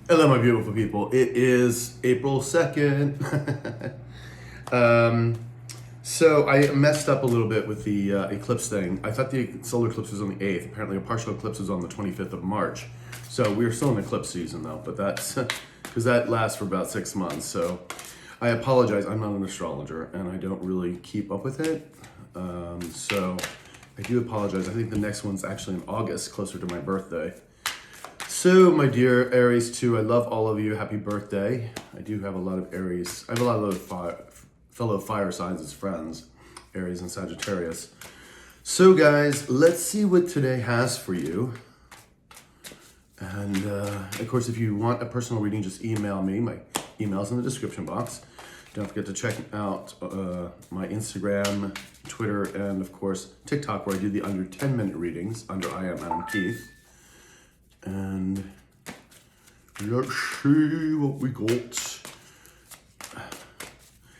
Hello, my beautiful people. It is April 2nd. So I messed up a little bit with the eclipse thing. I thought the solar eclipse was on the 8th. Apparently a partial eclipse was on the 25th of March. So we're still in eclipse season though, but that's because that lasts for about 6 months. So I apologize. I'm not an astrologer and I don't really keep up with it. So I do apologize. I think the next one's actually in August, closer to my birthday. So, my dear Aries 2, I love all of you. Happy birthday. I do have a lot of Aries. I have a lot of fellow fire signs as friends, Aries and Sagittarius. So, guys, let's see what today has for you. And, of course, if you want a personal reading, just email me. My email's in the description box. Don't forget to check out my Instagram, Twitter, and, of course, TikTok, where I do the under 10-minute readings under I am Adam Keith. And let's see what we got.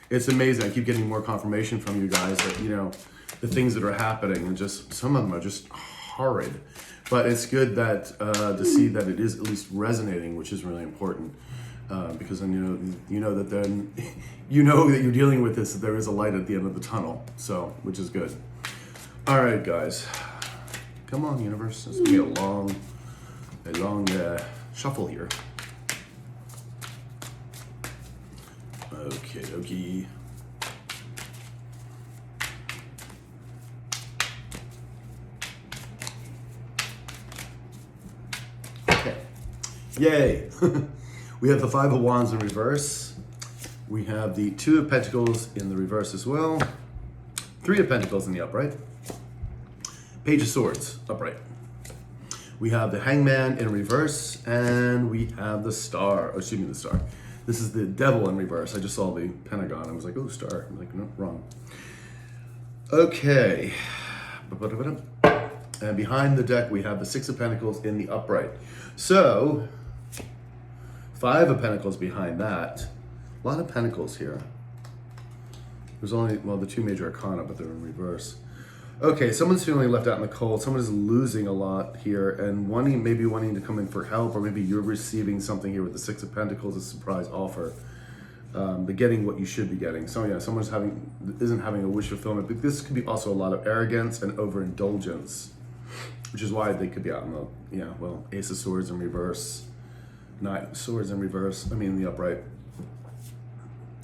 It's amazing. I keep getting more confirmation from you guys that, you know, the things that are happening, and just some of them are just horrid. But it's good that to see that it is at least resonating, which is really important. Because then you know that then you know that you're dealing with this, that there is a light at the end of the tunnel. So, which is good. All right, guys. Come on, universe. It's gonna be a long shuffle here. Okay, dokie. Okay. Yay! We have the Five of Wands in reverse. We have the Two of Pentacles in the reverse as well. Three of Pentacles in the upright. Page of Swords, upright. We have the Hangman in reverse, and we have the Star. Oh, excuse me, the Star. This is the Devil in reverse. I just saw the Pentagon. I was like, oh, Star. I'm like, no, wrong. Okay. And behind the deck, we have the Six of Pentacles in the upright. So, Five of Pentacles behind that. A lot of Pentacles here. There's only, well, the two major arcana, but they're in reverse. Okay, someone's feeling left out in the cold. Someone is losing a lot here and maybe wanting to come in for help, or maybe you're receiving something here with the Six of Pentacles, a surprise offer. But getting what you should be getting. So yeah, someone isn't having a wish fulfillment, but this could be also a lot of arrogance and overindulgence, which is why they could be out in the, Ace of Swords in reverse, Knight of Swords in reverse, in the upright.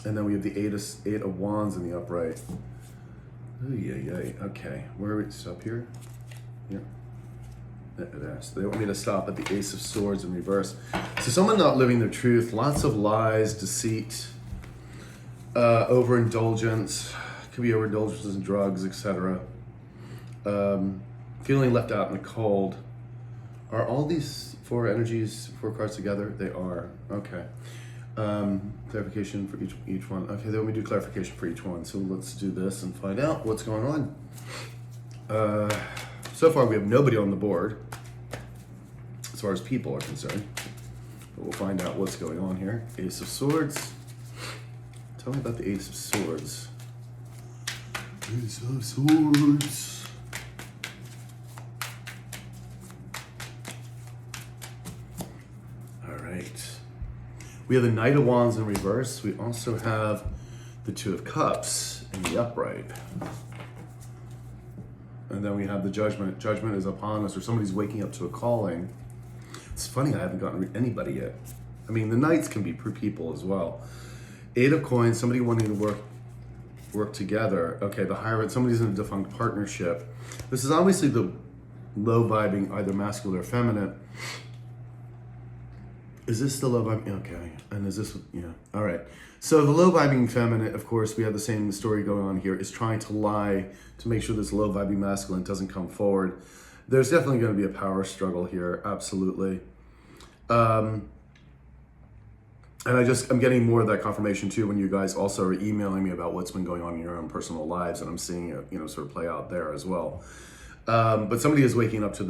And then we have the Eight of Wands in the upright. Oh, yeah. Okay, where are we? Stop here? Yeah. They want me to stop at the Ace of Swords in reverse. So someone not living their truth, lots of lies, deceit, overindulgence, could be overindulgence in drugs, etc. Feeling left out in the cold. Are all these four cards together? They are. Okay. Clarification for each one. Okay, then we do clarification for each one. So let's do this and find out what's going on. So far we have nobody on the board as far as people are concerned. But we'll find out what's going on here. Ace of Swords. Tell me about the Ace of Swords. Ace of Swords. All right. We have the Knight of Wands in reverse. We also have the Two of Cups in the upright. And then we have the Judgment. Judgment is upon us, or somebody's waking up to a calling. It's funny, I haven't gotten anybody yet. The Knights can be people as well. Eight of Coins, somebody wanting to work together. Okay, the Hierophant, somebody's in a defunct partnership. This is obviously the low vibing, either masculine or feminine. Is this the low vibing? Okay. And is this, yeah. All right. So the low vibing feminine, of course, we have the same story going on here, is trying to lie to make sure this low vibing masculine doesn't come forward. There's definitely going to be a power struggle here. Absolutely. And I'm getting more of that confirmation too when you guys also are emailing me about what's been going on in your own personal lives, and I'm seeing it, sort of play out there as well. But somebody is waking up to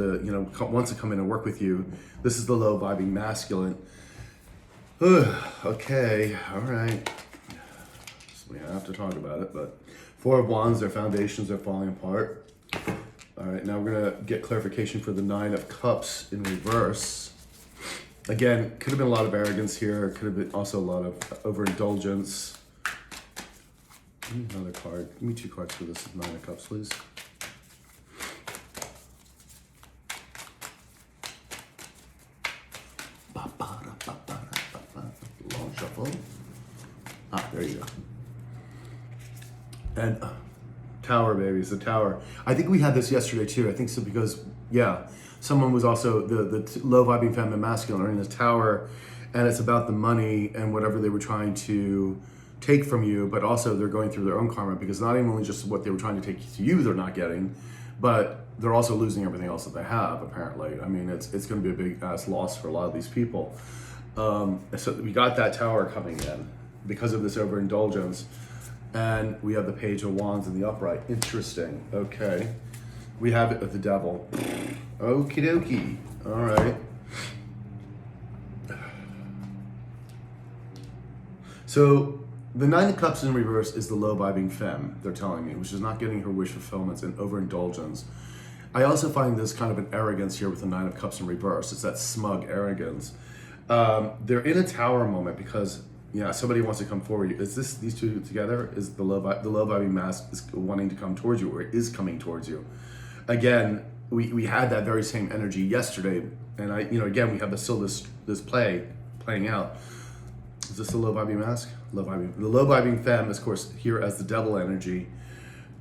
wants to come in and work with you. This is the low vibing masculine. Okay, all right. So we have to talk about it, but Four of Wands, their foundations are falling apart. All right, now we're gonna get clarification for the Nine of Cups in reverse. Again, could have been a lot of arrogance here. Could have been also a lot of overindulgence. Give me another card. Give me 2 cards for this Nine of Cups, please. Long shuffle. There you go. And Tower, babies, the Tower. I think we had this yesterday too. I think so because, yeah, someone was also the low vibing feminine masculine are in the Tower, and it's about the money and whatever they were trying to take from you, but also they're going through their own karma because not even only just what they were trying to take to you they're not getting, but they're also losing everything else that they have, apparently. I mean, it's going to be a big ass loss for a lot of these people. So we got that Tower coming in because of this overindulgence. And we have the Page of Wands in the upright. Interesting. Okay. We have it with the Devil. Okie dokie. All right. So the Nine of Cups in reverse is the low vibing femme, they're telling me, which is not getting her wish fulfillments and overindulgence. I also find this kind of an arrogance here with the Nine of Cups in reverse. It's that smug arrogance. They're in a Tower moment because, yeah, somebody wants to come forward. Is this these two together? Is the low vibing mask is wanting to come towards you, or is coming towards you? Again, we had that very same energy yesterday, and again we have this playing out. Is this the low vibing mask? The low vibing femme, of course, here as the Devil energy,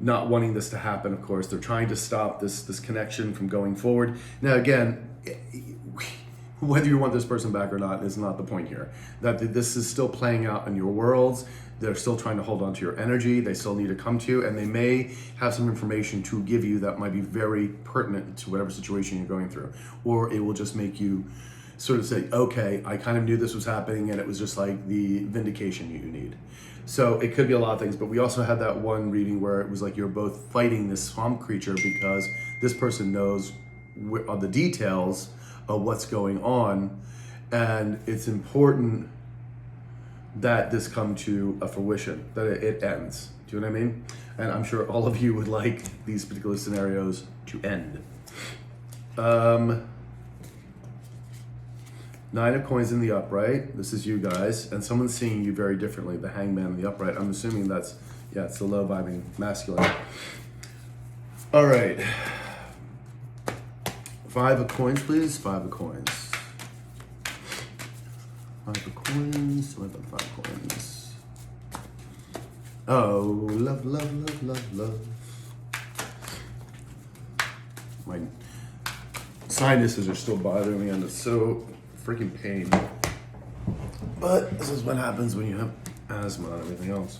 not wanting this to happen. Of course, they're trying to stop this connection from going forward. Now, again, whether you want this person back or not is not the point here. That this is still playing out in your worlds. They're still trying to hold on to your energy. They still need to come to you, and they may have some information to give you that might be very pertinent to whatever situation you're going through. Or it will just make you sort of say, okay, I kind of knew this was happening, and it was just like the vindication you need. So it could be a lot of things, but we also had that one reading where it was like you're both fighting this swamp creature because this person knows the details of what's going on, and it's important that this come to a fruition, that it ends. Do you know what I mean? And I'm sure all of you would like these particular scenarios to end. Nine of Coins in the upright. This is you guys, and someone's seeing you very differently. The Hangman in the upright. I'm assuming that's, yeah, it's the low vibing masculine. All right. 5 of Coins, please. 5 of Coins. 5 of Coins. What about 5 of Coins? Oh, love, love, love, love, love. My sinuses are still bothering me, and it's so freaking pain. But this is what happens when you have asthma and everything else.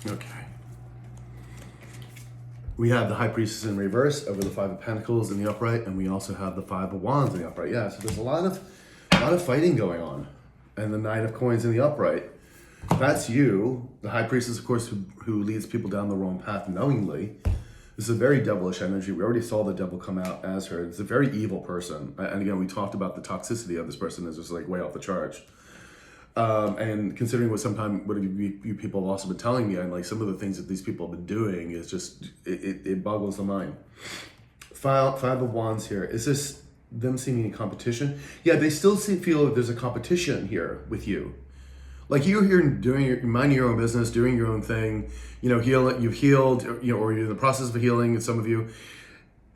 Okay. We have the High Priestess in reverse over the 5 of Pentacles in the upright, and we also have the 5 of Wands in the upright. Yeah, so there's a lot of fighting going on. And the 9 of Coins in the upright. That's you. The High Priestess, of course, who leads people down the wrong path knowingly. This is a very devilish energy. We already saw the devil come out as her. It's a very evil person. And again, we talked about the toxicity of this person is just like way off the charts. And considering what you people have also been telling me, and like some of the things that these people have been doing is just, it boggles the mind. 5 of Wands here. Is this them seeing any competition? Yeah, they still feel that there's a competition here with you. Like you're here minding your own business, doing your own thing, you've healed, or you're in the process of healing, and some of you,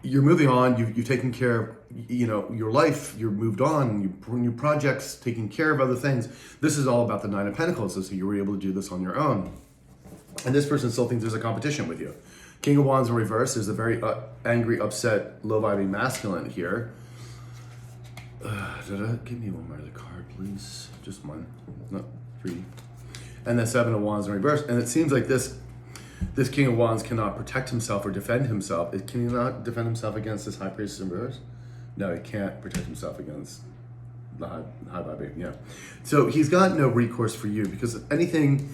you're moving on, you've taken care of, your life, you've moved on, new projects, taking care of other things. This is all about the 9 of Pentacles, so you were able to do this on your own. And this person still thinks there's a competition with you. King of Wands in reverse, there's a very angry, upset, low vibing masculine here. Give me one more other card, please. Just one. No, 3. And then 7 of Wands in reverse. And it seems like this King of Wands cannot protect himself or defend himself. Can he not defend himself against this High Priestess in reverse? No, he can't protect himself against the high vibing. Yeah. So he's got no recourse for you because anything,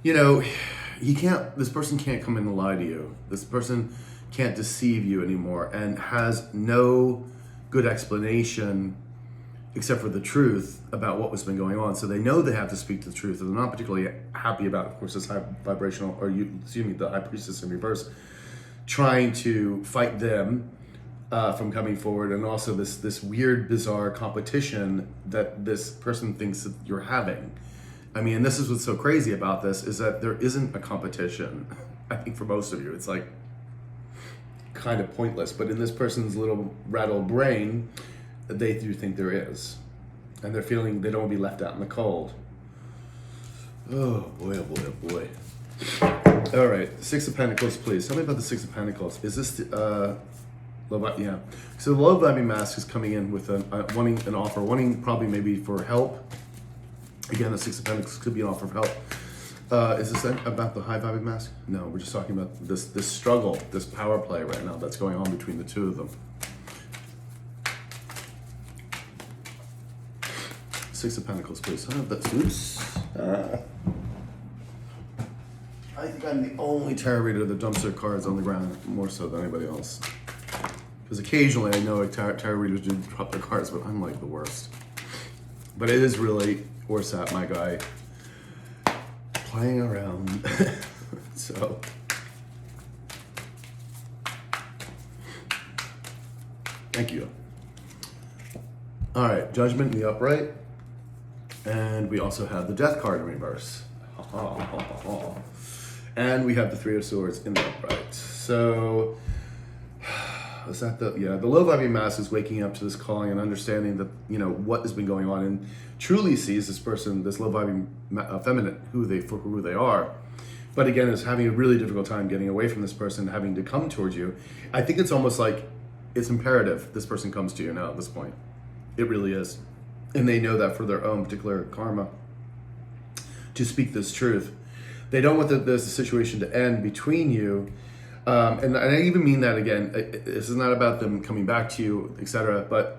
this person can't come in and lie to you. This person can't deceive you anymore and has no good explanation except for the truth about what was been going on. So they know they have to speak the truth, and they're not particularly happy about, of course, this high vibrational, or the high priestess in reverse, trying to fight them from coming forward, and also this weird, bizarre competition that this person thinks that you're having. I mean, and this is what's so crazy about this, is that there isn't a competition. I think for most of you, it's like kind of pointless. But in this person's little rattled brain, they do think there is. And they're feeling they don't want to be left out in the cold. Oh boy, oh boy, oh boy. All right, Six of Pentacles, please. Tell me about the Six of Pentacles. Is this the, yeah. So the low vibing mask is coming in with wanting an offer, wanting probably maybe for help. Again, the Six of Pentacles could be an offer of help. Is this about the high vibing mask? No, we're just talking about this struggle, this power play right now that's going on between the two of them. Six of Pentacles, please. Oops. I think I'm the only tarot reader that dumps their cards on the ground more so than anybody else. Because occasionally I know tarot readers do drop their cards, but I'm like the worst. But it is really Orsat, my guy, playing around. So thank you. All right, Judgment in the upright, and we also have the Death card in reverse. And we have the Three of Swords in the upright. So is that the low vibing mask is waking up to this calling and understanding that, you know, what has been going on, and truly sees this person, this low vibing feminine, who they are. But again, is having a really difficult time getting away from this person, having to come towards you. I think it's almost like it's imperative this person comes to you now at this point. It really is. And they know that for their own particular karma, to speak this truth. They don't want the situation to end between you. And I even mean that again, this is not about them coming back to you, etc., but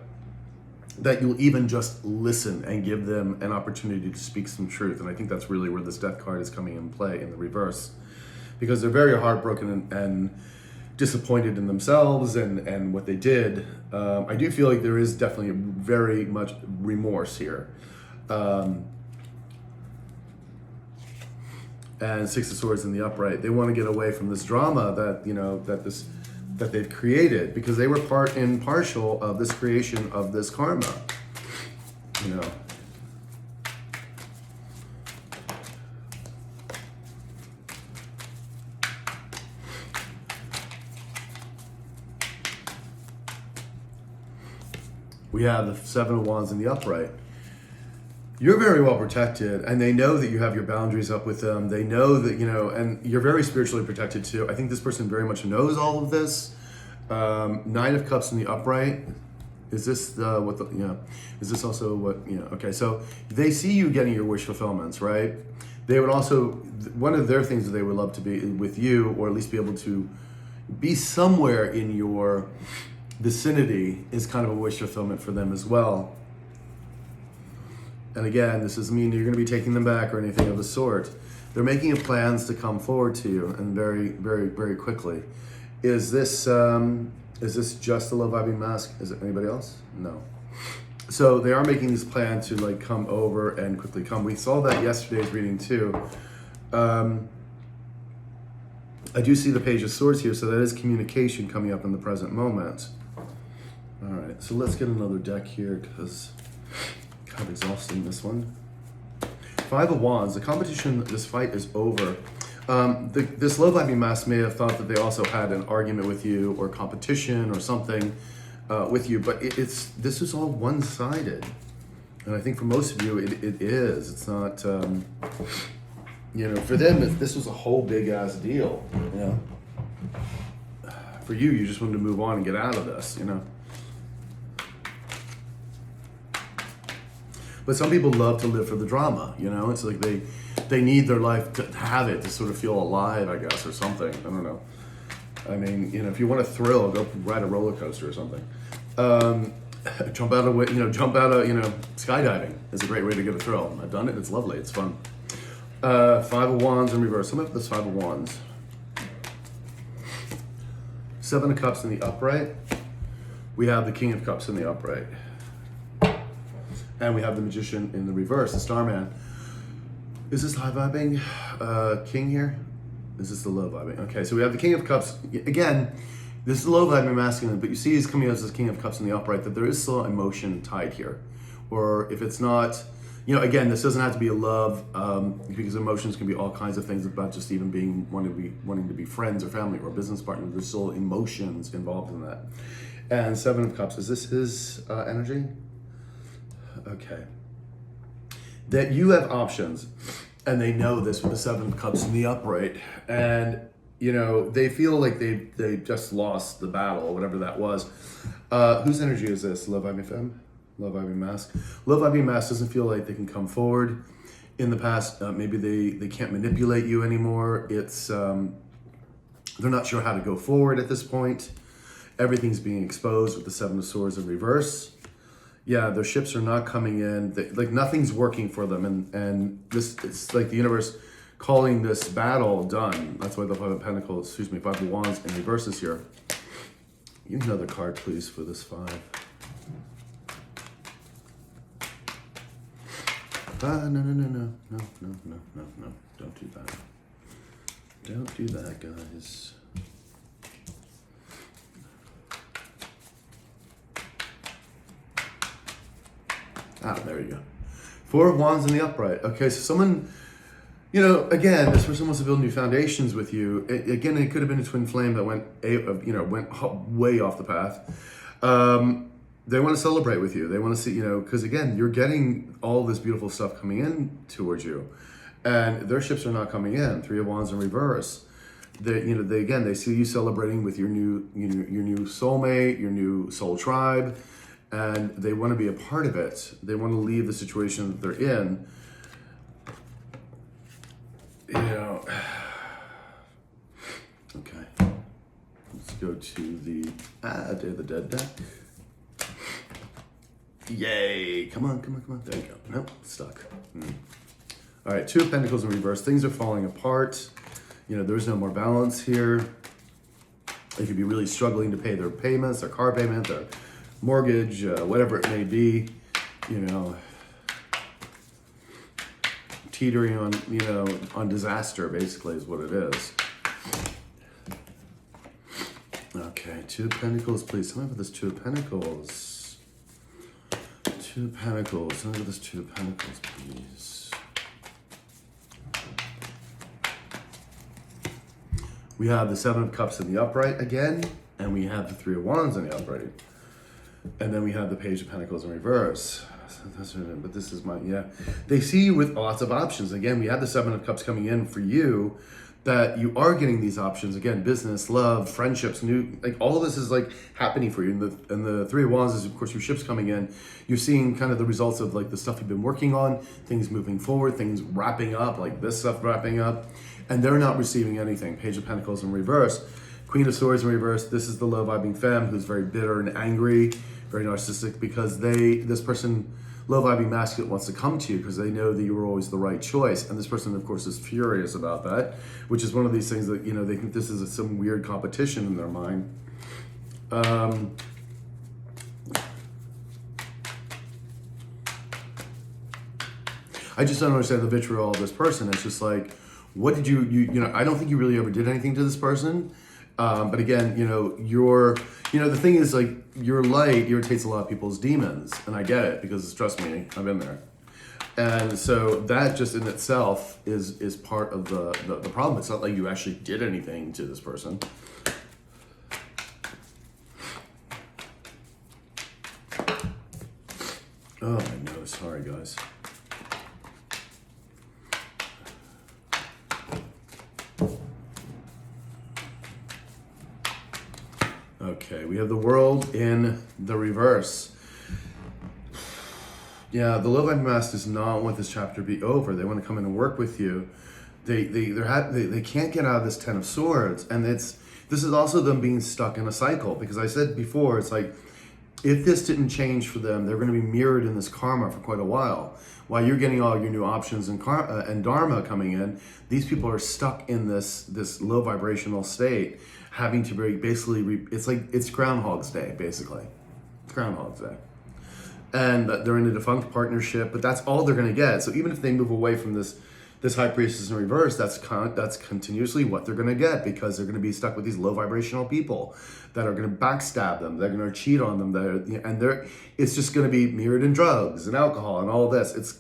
that you'll even just listen and give them an opportunity to speak some truth. And I think that's really where this Death card is coming in play in the reverse, because they're very heartbroken and disappointed in themselves and what they did. I do feel like there is definitely very much remorse here. And Six of Swords in the upright. They want to get away from this drama that, you know, that they've created, because they were part and partial of this creation of this karma. You know. We have the Seven of Wands in the upright. You're very well protected, and they know that you have your boundaries up with them. They know that, you know, and you're very spiritually protected too. I think this person very much knows all of this. Nine of Cups in the upright. Is this is this also what, okay, so they see you getting your wish fulfillments, right? They would also, one of their things that they would love to be with you, or at least be able to be somewhere in your vicinity, is kind of a wish fulfillment for them as well. And again, this doesn't mean you're going to be taking them back or anything of the sort. They're making plans to come forward to you, and very, very, very quickly. Is this just a low vibing mask? Is it anybody else? No. So they are making this plan to like come over and quickly come. We saw that yesterday's reading too. I do see the Page of Swords here, so that is communication coming up in the present moment. All right, so let's get another deck here, because kind of exhausting this one. Five of Wands. The competition, this fight is over. This low vibing mask may have thought that they also had an argument with you, or competition or something with you, but this is all one-sided. And I think for most of you, it is. It's not, for them, this was a whole big-ass deal, For you just wanted to move on and get out of this, But some people love to live for the drama, It's like they need their life to have it, to sort of feel alive, I guess, or something. I don't know. I mean, if you want a thrill, go ride a roller coaster or something. Jump out of skydiving is a great way to get a thrill. I've done it. It's lovely. It's fun. Five of Wands in reverse. Something about this Five of Wands. Seven of Cups in the upright. We have the King of Cups in the upright. And we have the Magician in the reverse, the Starman. Is this high vibing King here? Is this the low vibing? Okay, so we have the King of Cups. Again, this is the low vibing masculine, but you see he's coming out as this King of Cups in the upright, that there is still emotion tied here. Or if it's not, you know, again, this doesn't have to be a love, because emotions can be all kinds of things about just even being wanting to be friends or family or business partner. There's still emotions involved in that. And Seven of Cups, is this his energy? Okay. That you have options, and they know this with the Seven of Cups in the upright, and you know they feel like they just lost the battle or whatever that was. Whose energy is this? Love Ivy Femme? Love Ivy Mask? Love Ivy Mask doesn't feel like they can come forward. In the past, maybe they can't manipulate you anymore. It's they're not sure how to go forward at this point. Everything's being exposed with the Seven of Swords in reverse. Yeah, their ships are not coming in. Like nothing's working for them, and this, it's like the universe calling this battle done. That's why the Five of Pentacles, excuse me, Five of Wands in reverse is here. Give me another card, please, for this five. No. Don't do that. Don't do that, guys. Ah, there you go. Four of Wands in the upright. Okay, so someone, you know, again, this person wants to build new foundations with you. Again, it could have been a twin flame that went way off the path. They want to celebrate with you. They want to see, you know, because again, you're getting all this beautiful stuff coming in towards you, and their ships are not coming in. Three of Wands in reverse. They see you celebrating with your new soulmate, your new soul tribe. And they want to be a part of it. They want to leave the situation that they're in. You know. Okay. Let's go to the Day of the Dead deck. Yay. Come on. There you go. Nope, stuck. All right, Two of Pentacles in reverse. Things are falling apart. You know, there's no more balance here. They could be really struggling to pay their payments, their car payment, their mortgage, whatever it may be, you know, teetering on, you know, on disaster, basically, is what it is. Okay, Two of Pentacles, please. Tell me about this Two of Pentacles. Two of Pentacles. Tell me about this Two of Pentacles, please. We have the Seven of Cups in the upright again, and we have the Three of Wands in the upright. And then we have the Page of Pentacles in reverse. But this is they see you with lots of options. Again, we have the Seven of Cups coming in for you, that you are getting these options. Again, business, love, friendships, like all of this is like happening for you. And the Three of Wands is, of course, your ships coming in. You're seeing kind of the results of like the stuff you've been working on, things moving forward, things wrapping up, like this stuff wrapping up. And they're not receiving anything. Page of Pentacles in reverse. Queen of Swords in reverse. This is the low vibing femme who's very bitter and angry, very narcissistic, because this person, low vibing masculine, wants to come to you because they know that you were always the right choice. And this person, of course, is furious about that, which is one of these things that, you know, they think this is some weird competition in their mind. I just don't understand the vitriol of this person. It's just like, what did you know, I don't think you really ever did anything to this person. But again, you know, the thing is, like, your light irritates a lot of people's demons, and I get it, because trust me, I've been there. And so that just in itself is part of the problem. It's not like you actually did anything to this person. Oh my nose, sorry guys. Okay, we have the World in the reverse. Yeah, the Love and Mask does not want this chapter to be over. They want to come in and work with you. They can't get out of this Ten of Swords, and this is also them being stuck in a cycle. Because I said before, it's like, if this didn't change for them, they're going to be mirrored in this karma for quite a while. While you're getting all your new options and dharma coming in, these people are stuck in this low vibrational state, having to basically, it's Groundhog's Day, basically. It's Groundhog's Day. and that they're in a defunct partnership, but that's all they're going to get. So even if they move away from this high priestess in reverse, that's continuously what they're going to get, because they're going to be stuck with these low vibrational people that are going to backstab them, they're going to cheat on them, it's just going to be mirrored in drugs and alcohol and all this.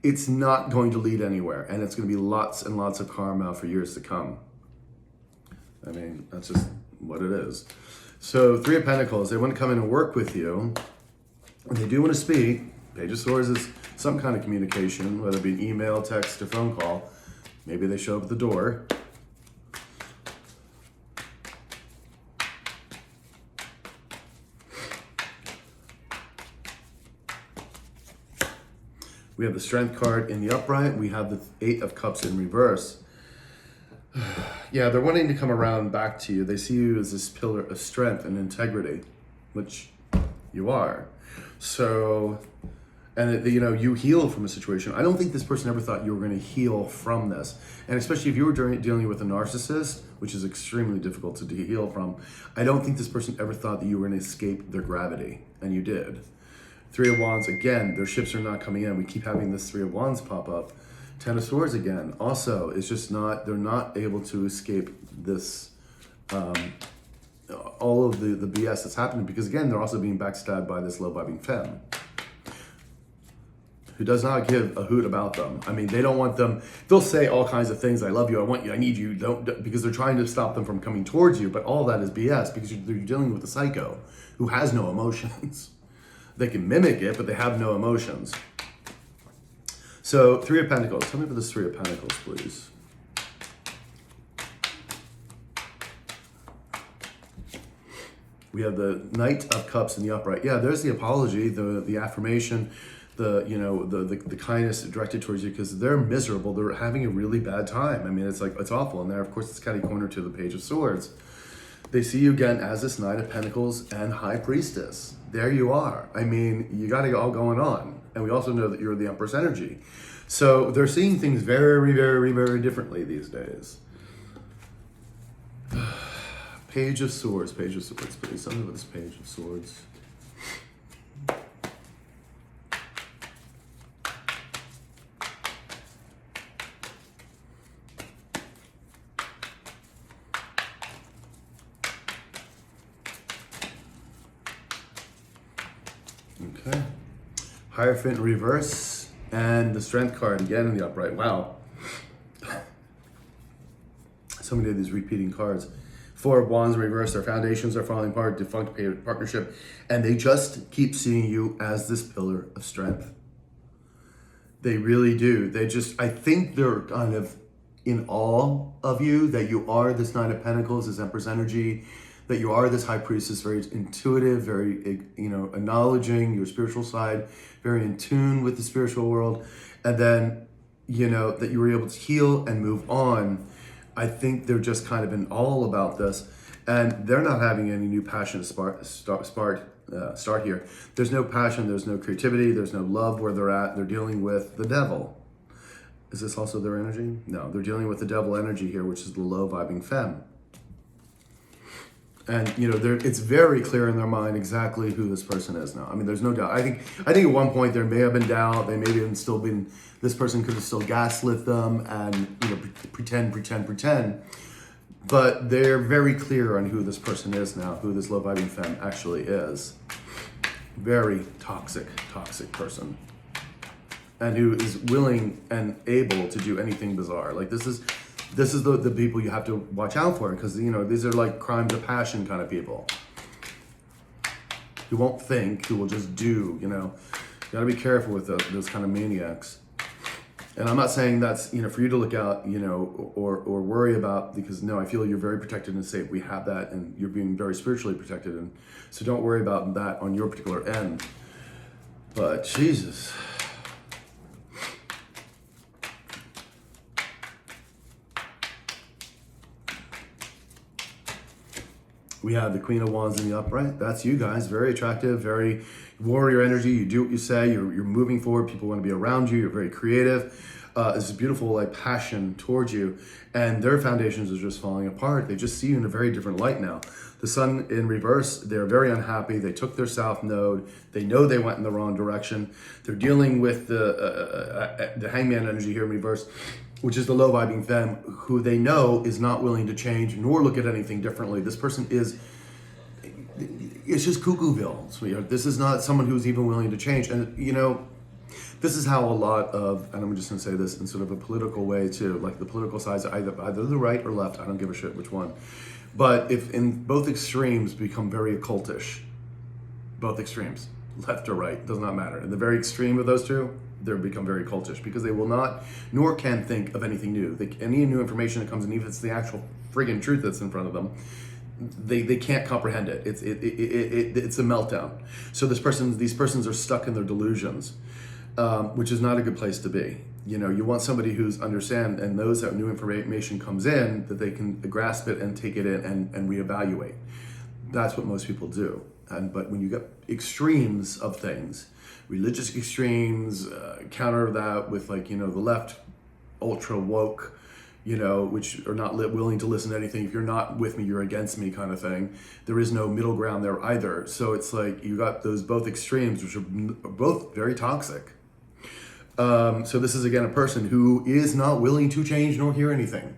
It's not going to lead anywhere, and it's going to be lots and lots of karma for years to come. I mean, that's just what it is. So Three of Pentacles, they want to come in and work with you. And they do want to speak. Page of Swords is some kind of communication, whether it be an email, text, or phone call. Maybe they show up at the door. We have the Strength card in the upright. We have the Eight of Cups in reverse. Yeah, they're wanting to come around back to you. They see you as this pillar of strength and integrity, which you are. So, and you heal from a situation. I don't think this person ever thought you were going to heal from this. And especially if you were dealing with a narcissist, which is extremely difficult to heal from, I don't think this person ever thought that you were going to escape their gravity. And you did. Three of Wands, again, their ships are not coming in. We keep having this Three of Wands pop up. Ten of Swords again. Also, it's just they're not able to escape this, all of the BS that's happening, because again, they're also being backstabbed by this low-vibing femme who does not give a hoot about them. I mean, they don't want them. They'll say all kinds of things. I love you. I want you. I need you. Don't, because they're trying to stop them from coming towards you. But all that is BS, because you're dealing with a psycho who has no emotions. They can mimic it, but they have no emotions. So, Three of Pentacles. Tell me about this Three of Pentacles, please. We have the Knight of Cups in the upright. Yeah, there's the apology, the affirmation, the kindness directed towards you, because they're miserable. They're having a really bad time. I mean, it's awful. And there, of course, it's catty corner to the Page of Swords. They see you again as this Knight of Pentacles and High Priestess. There you are. I mean, you got it all going on. And we also know that you're the Empress energy. So they're seeing things very, very, very differently these days. Page of Swords, please. Tell me about this Page of Swords. Okay. Hierophant in reverse, and the Strength card again in the upright. Wow. So many of these repeating cards. Four of Wands in reverse, their foundations are falling apart, defunct partnership, and they just keep seeing you as this pillar of strength. They really do. I think they're kind of in awe of you, that you are this Knight of Pentacles, this Empress energy, that you are this High Priestess, very intuitive, very, acknowledging your spiritual side, very in tune with the spiritual world, and then, that you were able to heal and move on. I think they're just kind of in all about this, and they're not having any new passion to start here. There's no passion, there's no creativity, there's no love where they're at. They're dealing with the devil. Is this also their energy? No, they're dealing with the devil energy here, which is the low vibing femme. And it's very clear in their mind exactly who this person is now. I mean, there's no doubt. I think at one point there may have been doubt. They maybe have still been. This person could have still gaslit them and pretend. But they're very clear on who this person is now. Who this low vibing femme actually is. Very toxic person, and who is willing and able to do anything bizarre. Like this is the people you have to watch out for, because these are like crimes of passion kind of people who won't think, who will just do. You got to be careful with those kind of maniacs. And I'm not saying that's for you to look out or worry about, because no, I feel you're very protected and safe. We have that, and you're being very spiritually protected, and so don't worry about that on your particular end. But Jesus. We have the Queen of Wands in the upright. That's you guys. Very attractive, very warrior energy. You do what you say. You're moving forward. People want to be around you. You're very creative. this beautiful like passion towards you, and their foundations are just falling apart. They just see you in a very different light now. The sun in reverse, they're very unhappy. They took their south node. They know they went in the wrong direction. They're dealing with the hangman energy here in reverse, which is the low vibing femme, who they know is not willing to change nor look at anything differently. This person is, it's just cuckooville, sweetheart. This is not someone who's even willing to change. And you know, this is how a lot of, and I'm just gonna say this in sort of a political way too, like the political sides, either the right or left, I don't give a shit which one. But if in both extremes become very occultish, both extremes, left or right, does not matter. In the very extreme of those two, they become very cultish because they will not, nor can think of anything new. Any new information that comes in, even if it's the actual friggin' truth that's in front of them, they can't comprehend it. It's a meltdown. So these persons are stuck in their delusions, which is not a good place to be. You know, you want somebody who's understand and knows that new information comes in, that they can grasp it and take it in and reevaluate. That's what most people do. But when you get extremes of things, religious extremes, counter that with like, you know, the left ultra woke, you know, which are not willing to listen to anything. If you're not with me, you're against me kind of thing. There is no middle ground there either. So it's like you got those both extremes, which are both very toxic. So this is again a person who is not willing to change nor hear anything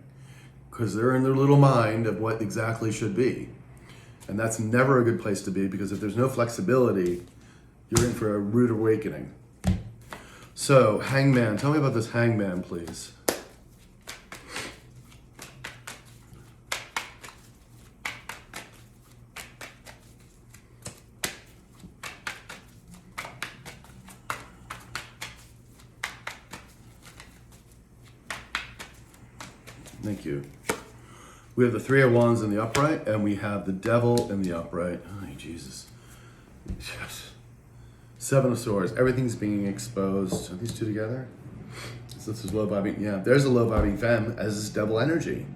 because they're in their little mind of what exactly should be. And that's never a good place to be, because if there's no flexibility, you're in for a rude awakening. So hangman, tell me about this hangman, please. Thank you. We have the Three of Wands in the upright, and we have the Devil in the upright. Oh, Jesus. Yes. Seven of Swords. Everything's being exposed. Are these two together? So this is low vibing. Yeah, there's a low vibing femme as this devil energy.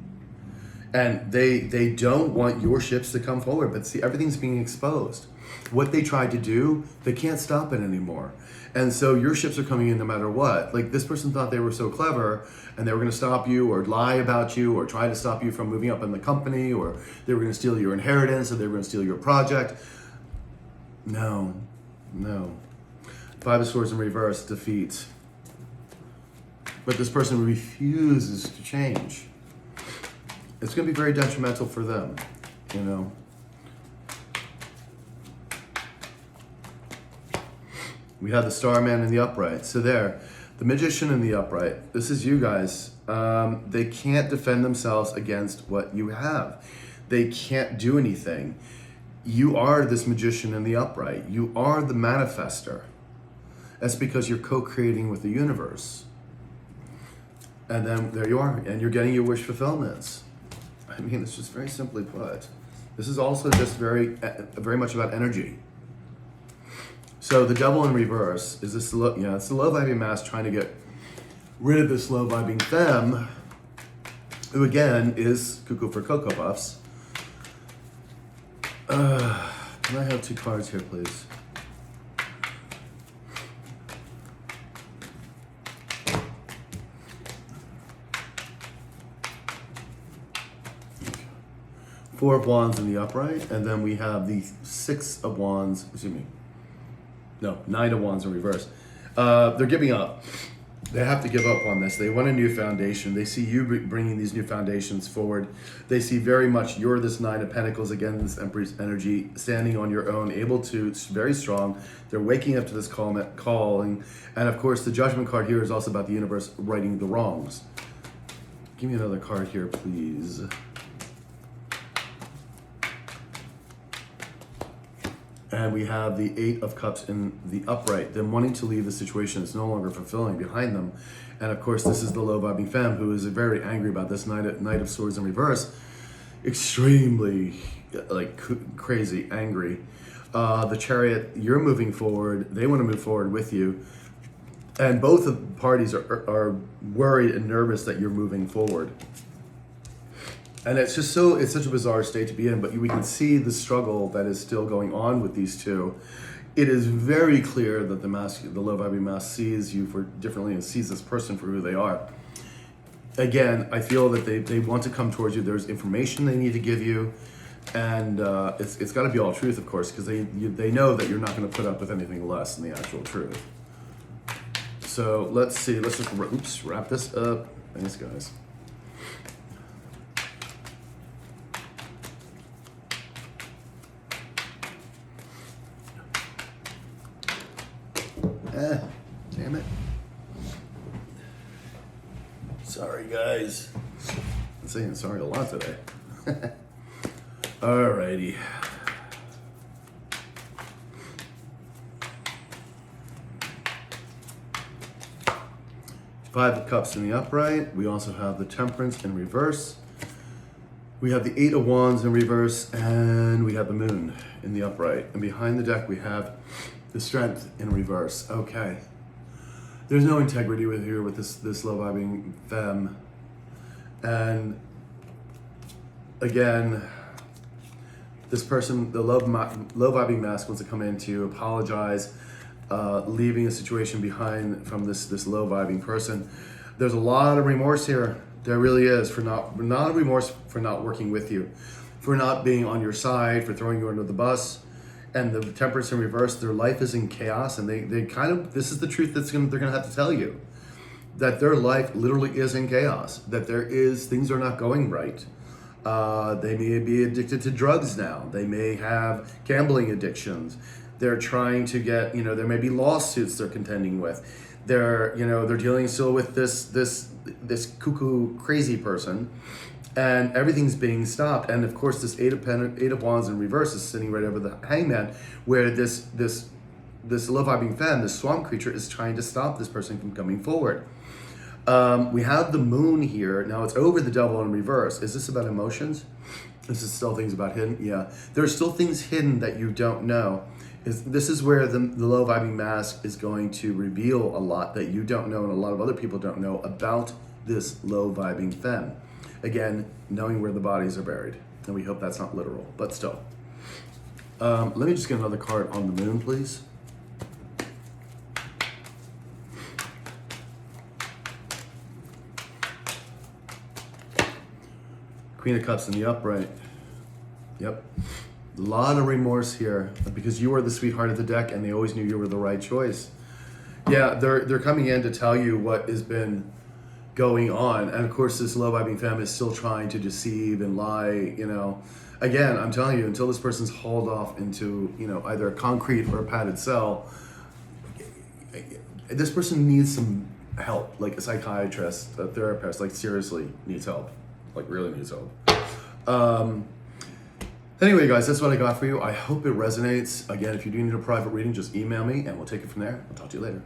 And they don't want your ships to come forward, but see, everything's being exposed. What they tried to do, they can't stop it anymore. And so your ships are coming in no matter what. Like this person thought they were so clever and they were gonna stop you or lie about you or try to stop you from moving up in the company, or they were gonna steal your inheritance, or they were gonna steal your project. No. Five of Swords in reverse, defeat. But this person refuses to change. It's gonna be very detrimental for them, you know. We have the Starman in the upright. So there, the Magician in the upright. This is you guys. They can't defend themselves against what you have. They can't do anything. You are this Magician in the upright. You are the manifester. That's because you're co-creating with the universe. And then there you are, and you're getting your wish fulfillments. I mean, it's just very simply put. This is also just very much about energy. So the Devil in reverse is this, it's the low vibing mass trying to get rid of this low vibing femme, who again is cuckoo for Cocoa Puffs. Can I have two cards here, please? Four of Wands in the upright, and then we have the Six of Wands, Nine of Wands in reverse. They're giving up. They have to give up on this. They want a new foundation. They see you bringing these new foundations forward. They see very much you're this Nine of Pentacles, again, this Empress energy, standing on your own, able to, it's very strong. They're waking up to this calling. And of course, the Judgment card here is also about the universe righting the wrongs. Give me another card here, please. And we have the Eight of Cups in the upright, them wanting to leave the situation that's no longer fulfilling behind them. And of course, this is the low vibing femme, who is very angry about this Knight of Swords in reverse. Extremely, like, crazy angry. The Chariot, you're moving forward. They want to move forward with you. And both of the parties are worried and nervous that you're moving forward. And it's just it's such a bizarre state to be in, but we can see the struggle that is still going on with these two. it is very clear that the low vibing mask sees you for differently and sees this person for who they are. Again, I feel that they want to come towards you. There's information they need to give you, and it's got to be all truth, of course, because they know that you're not going to put up with anything less than the actual truth. So let's see. Let's just wrap this up. Thanks, guys. Damn it. Sorry, guys. I'm saying sorry a lot today. Alrighty. Five of Cups in the upright. We also have the Temperance in reverse. We have the Eight of Wands in reverse, and we have the Moon in the upright. And behind the deck, we have the Strength in reverse. Okay. There's no integrity with this low vibing femme. And again, this person, the low vibing mask, wants to come in to apologize, leaving a situation behind from this low vibing person. There's a lot of remorse here. There really is, for not remorse for not working with you, for not being on your side, for throwing you under the bus. And the Temperance in reverse, their life is in chaos, and they kind of, this is the truth they're gonna have to tell you, that their life literally is in chaos, that things are not going right. They may be addicted to drugs now. They may have gambling addictions. They're trying to get, there may be lawsuits they're contending with. They're dealing still with this cuckoo crazy person, and everything's being stopped. And of course, this Eight of Wands in reverse is sitting right over the Hangman, where this low vibing femme, this swamp creature, is trying to stop this person from coming forward. We have the Moon here. Now it's over the Devil in reverse. Is this about emotions? This is still things about hidden? Yeah. There are still things hidden that you don't know. This is where the low vibing mask is going to reveal a lot that you don't know and a lot of other people don't know about this low vibing femme. Again, knowing where the bodies are buried. And we hope that's not literal, but still. Let me just get another card on the Moon, please. Queen of Cups in the upright. Yep. A lot of remorse here because you were the sweetheart of the deck and they always knew you were the right choice. Yeah, they're coming in to tell you what has been going on. And of course, this low vibing femme is still trying to deceive and lie, Again, I'm telling you, until this person's hauled off into, either a concrete or a padded cell, this person needs some help, like a psychiatrist, a therapist, like seriously needs help. Like really needs help. Anyway, guys, that's what I got for you. I hope it resonates. Again, if you do need a private reading, just email me and we'll take it from there. I'll talk to you later.